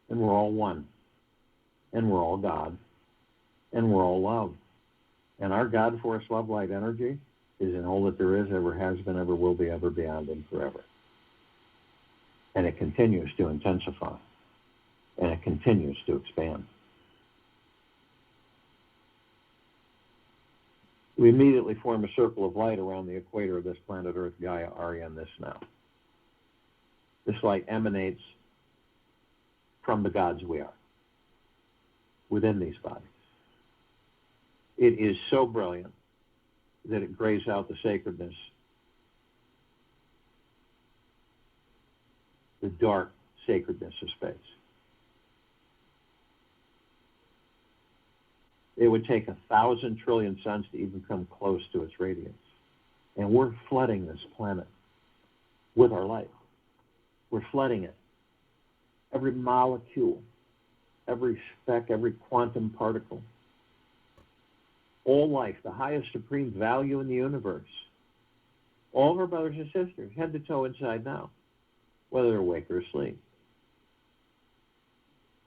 And we're all one. And we're all God. And we're all love. And our God force, love, light, energy is in all that there is, ever has been, ever will be, ever beyond, and forever. And it continues to intensify. And it continues to expand. We immediately form a circle of light around the equator of this planet Earth, Gaia, Arya, and this now. This light emanates from the gods we are, within these bodies. It is so brilliant that it grays out the sacredness, the dark sacredness of space. It would take 1,000 trillion suns to even come close to its radiance. And we're flooding this planet with our light. We're flooding it. Every molecule, every speck, every quantum particle, all life, the highest supreme value in the universe. All of our brothers and sisters, head to toe, inside now, whether they're awake or asleep.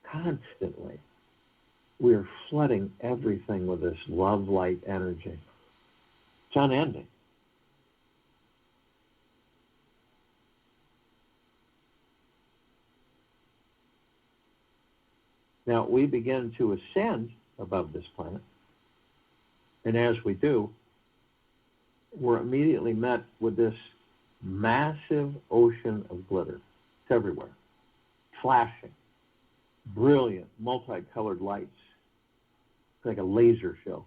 Constantly, we are flooding everything with this love, light, energy. It's unending. Now, we begin to ascend above this planet, and as we do, we're immediately met with this massive ocean of glitter. It's everywhere, flashing, brilliant, multicolored lights. It's like a laser show.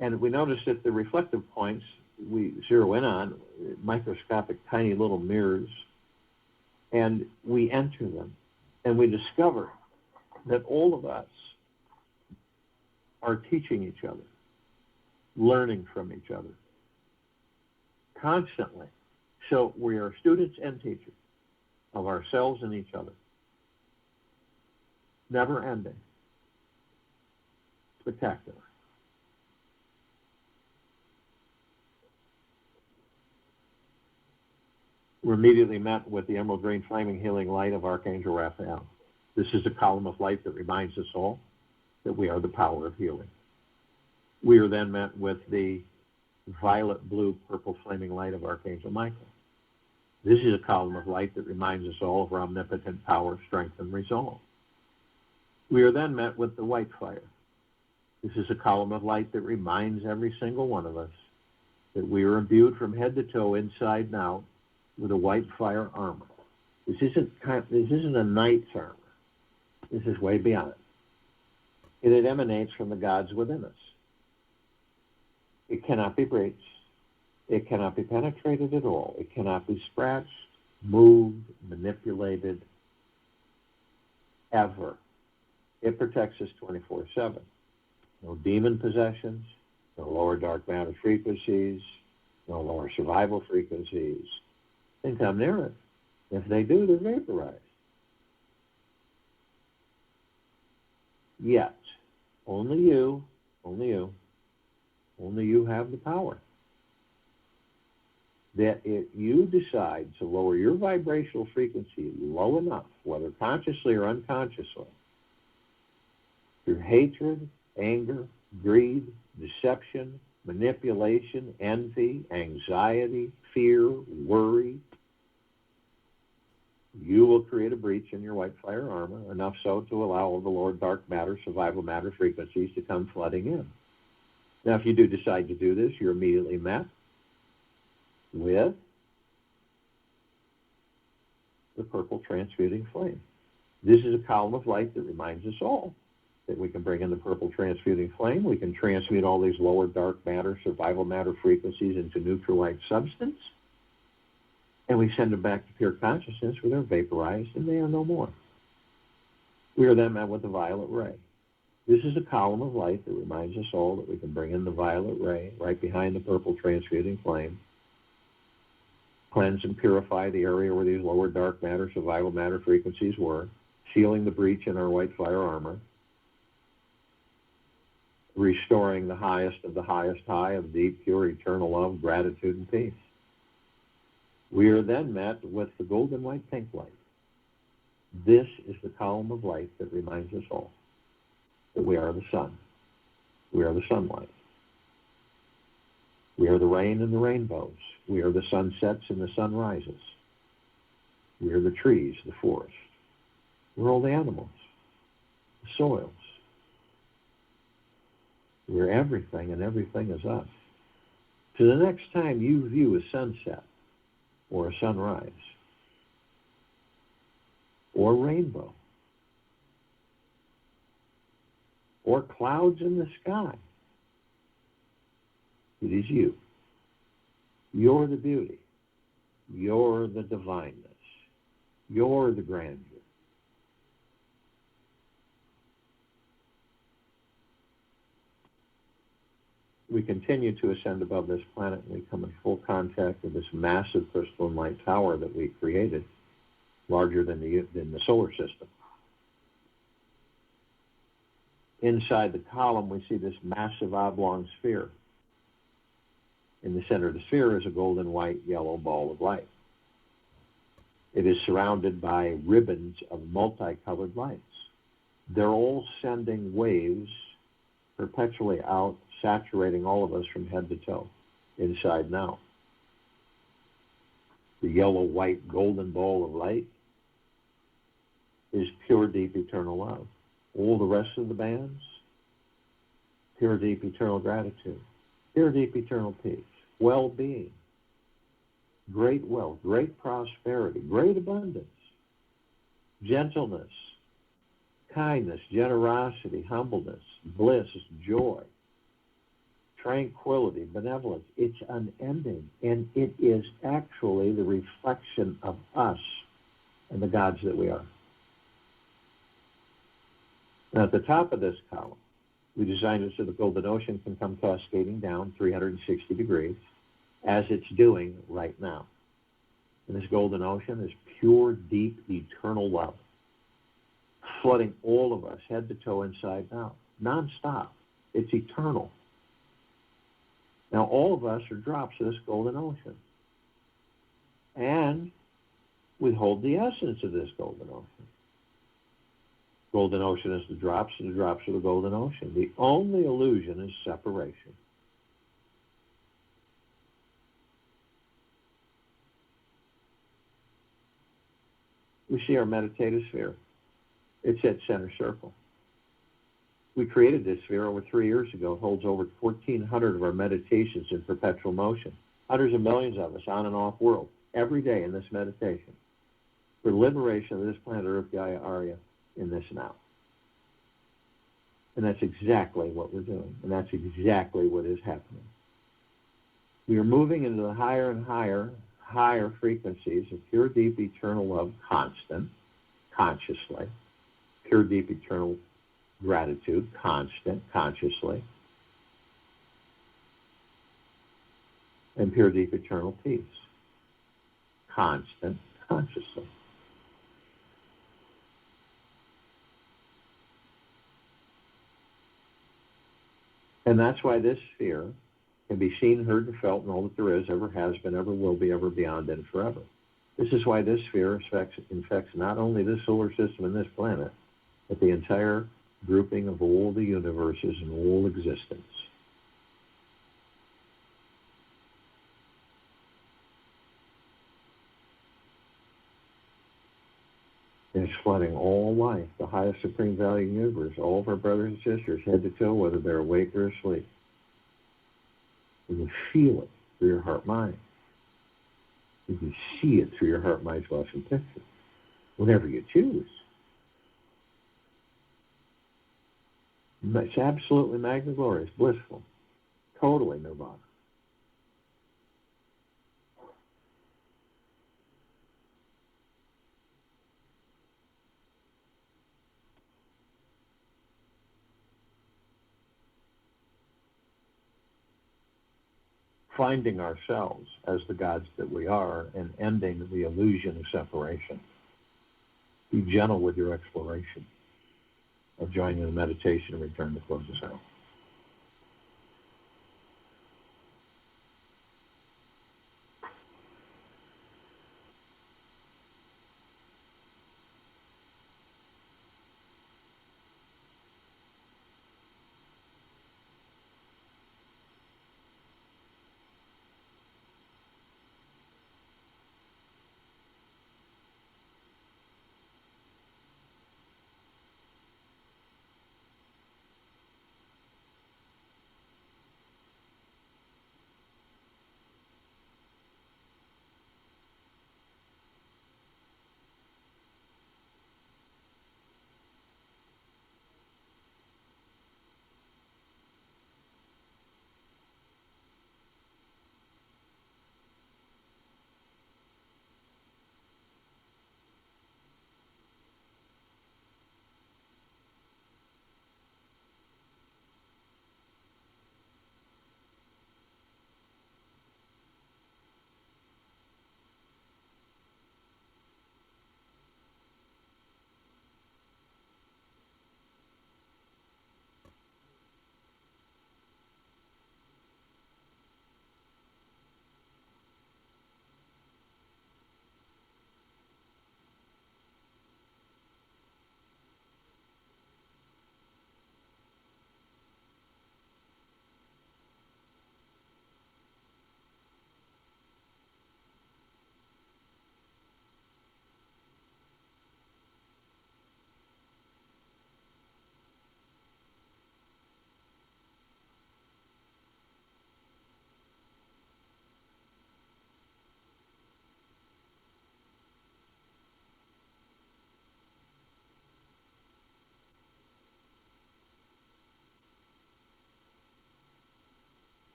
And we notice that the reflective points we zero in on, microscopic, tiny little mirrors, and we enter them. And we discover that all of us are teaching each other, learning from each other, constantly. So we are students and teachers of ourselves and each other. never ending, spectacular. We're immediately met with the emerald green flaming healing light of Archangel Raphael. This is a column of light that reminds us all that we are the power of healing. We are then met with the violet, blue, purple flaming light of Archangel Michael. This is a column of light that reminds us all of our omnipotent power, strength, and resolve. We are then met with the white fire. This is a column of light that reminds every single one of us that we are imbued from head to toe, inside and out, with a white fire armor. This isn't a knight's armor. This is way beyond it. It emanates from the gods within us. It cannot be breached. It cannot be penetrated at all. It cannot be scratched, moved, manipulated, ever. It protects us 24/7. No demon possessions, no lower dark matter frequencies, no lower survival frequencies. They come near it. If they do, they're vaporized. Yet, only you have the power. That if you decide to lower your vibrational frequency low enough, whether consciously or unconsciously, through hatred, anger, greed, deception, manipulation, envy, anxiety, fear, worry, you will create a breach in your white fire armor, enough so to allow all the lower dark matter, survival matter frequencies to come flooding in. Now, if you do decide to do this, you're immediately met with the purple transmuting flame. This is a column of light that reminds us all that we can bring in the purple transmuting flame. We can transmute all these lower dark matter, survival matter frequencies into neutral light substance, and we send them back to pure consciousness where they're vaporized and they are no more. We are then met with the violet ray. This is a column of light that reminds us all that we can bring in the violet ray right behind the purple transmuting flame, cleanse and purify the area where these lower dark matter, survival matter frequencies were, sealing the breach in our white fire armor, restoring the highest of the highest high of deep, pure, eternal love, gratitude, and peace. We are then met with the golden white pink light. This is the column of light that reminds us all that we are the sun. We are the sunlight. We are the rain and the rainbows. We are the sunsets and the sunrises. We are the trees, the forest. We're all the animals, the soils. We're everything, and everything is us. So the next time you view a sunset or a sunrise or a rainbow or clouds in the sky, it is you. You're the beauty. You're the divineness. You're the grandeur. We continue to ascend above this planet, and we come in full contact with this massive crystalline light tower that we created, larger than the solar system. Inside the column, we see this massive oblong sphere. In the center of the sphere is a golden white yellow ball of light. It is surrounded by ribbons of multicolored lights. They're all sending waves perpetually out, saturating all of us from head to toe, inside and out. The yellow, white, golden ball of light is pure, deep, eternal love. All the rest of the bands, pure, deep, eternal gratitude, pure, deep, eternal peace, well-being, great wealth, great prosperity, great abundance, gentleness, kindness, generosity, humbleness, bliss, joy, tranquility, benevolence. It's unending, and it is actually the reflection of us and the gods that we are. Now, at the top of this column, we designed it so the golden ocean can come cascading down 360 degrees, as it's doing right now. And this golden ocean is pure, deep, eternal love, flooding all of us, head to toe, inside out, nonstop. It's eternal. Now, all of us are drops of this golden ocean. And we hold the essence of this golden ocean. Golden ocean is the drops, and the drops are the golden ocean. The only illusion is separation. We see our meditative sphere. It's at center circle. We created this sphere over 3 years ago. It holds over 1,400 of our meditations in perpetual motion. Hundreds of millions of us on and off world, every day in this meditation. For liberation of this planet Earth, Gaia, Arya, in this now. And that's exactly what we're doing. And that's exactly what is happening. We are moving into the higher and higher frequencies of pure, deep, eternal love, constant, consciously. Pure, deep, eternal gratitude, constant, consciously. And pure, deep, eternal peace, constant, consciously. And that's why this sphere can be seen, heard, and felt in all that there is, ever has been, ever will be, ever beyond, and forever. This is why this sphere infects not only this solar system and this planet, but the entire grouping of all the universes and all existence. And it's flooding all life, the highest supreme value in the universe, all of our brothers and sisters, head to toe, whether they're awake or asleep. You can feel it through your heart-mind. You can see it through your heart-mind motion picture, whenever you choose. It's absolutely magna glorious, blissful, totally nirvana. Finding ourselves as the gods that we are and ending the illusion of separation. Be gentle with your exploration of joining the meditation and return to close us out.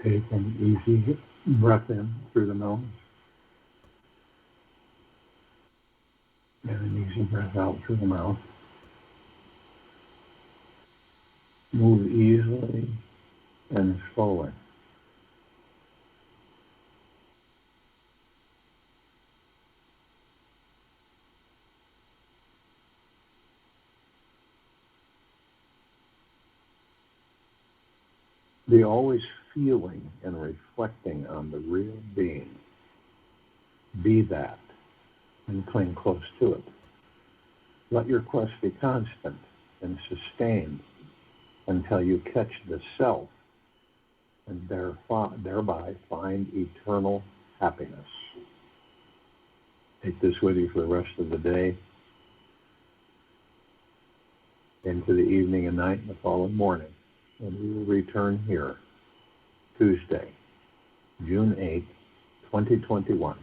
Take an easy breath in through the nose and an easy breath out through the mouth. Move easily and slowly. Be always feeling and reflecting on the real being. Be that and cling close to it. Let your quest be constant and sustained until you catch the self and thereby find eternal happiness. Take this with you for the rest of the day, into the evening and night and the following morning. And we will return here Tuesday, June 8th, 2021,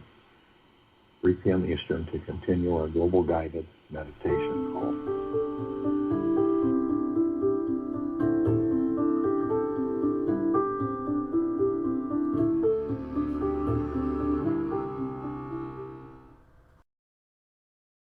3 p.m. Eastern, to continue our global guided meditation call.